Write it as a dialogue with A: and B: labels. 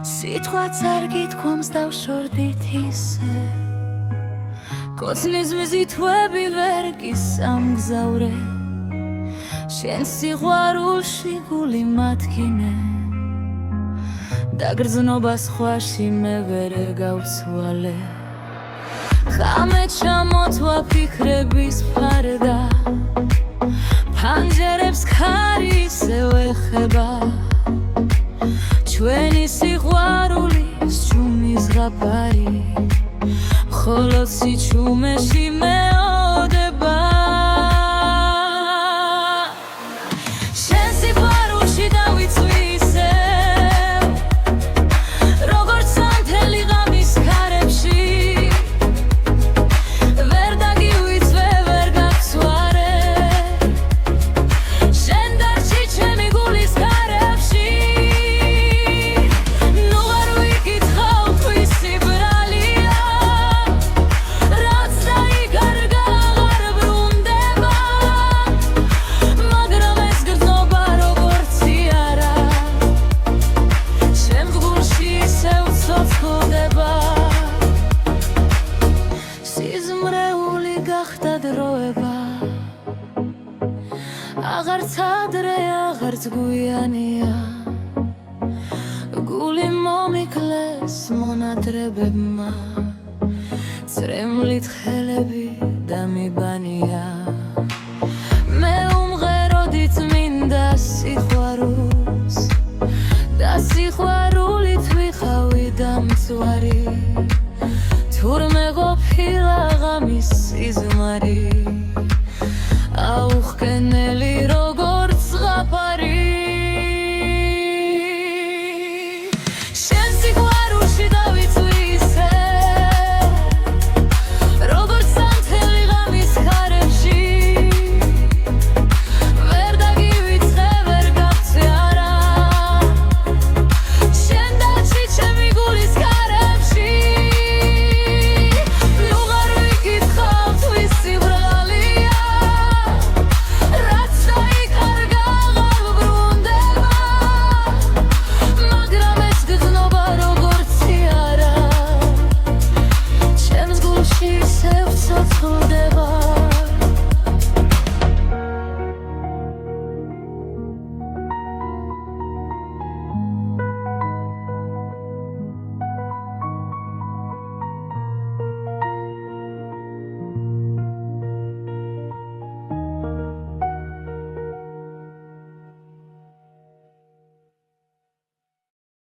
A: სიტყვაც არ გითქვამს დავშორდით ისე კოცნის მზითვები ვერ გისამგზავრე შენ სიყვარულში გული მათქინე და გრძნობა სხვაში მე ვერ გავცვალე ხამე ჩამოთვა ფიქრების ფარდა ფანჯერებს ქარი ისევ ეხება ჩვენი სიყვარულის ჩუმის ზღაპარი მხოლოდ სიჩუმეში მეოდება შენ სიყვარულში დავიცვი ისევ როგორც სანთელი ღამის ქარებში ვერ დაგივიცვე ვერ გაგცვარე შენ დარჩი ჩემი გულის ქარებში ნუ არ ვიკითხავ თვისი ბრალია რაც დაიგარგა აღარ ბრუნდება მაგრამ ეს გრძნობა როგორც იარა შენ გულში ისევ ცოცხლდება სიზმრეული გახდა დროება აღარც ადრე აღარც გვიანია გული მომიკლეს მონადრებებმა წრემლით ხელები დამიბანია მე უმღეროდით მინდა სიყვარულს და სიყვარულით ვიყავი დამწვარი თურმე ყოფილა ღამის სიზმარი აუხკენ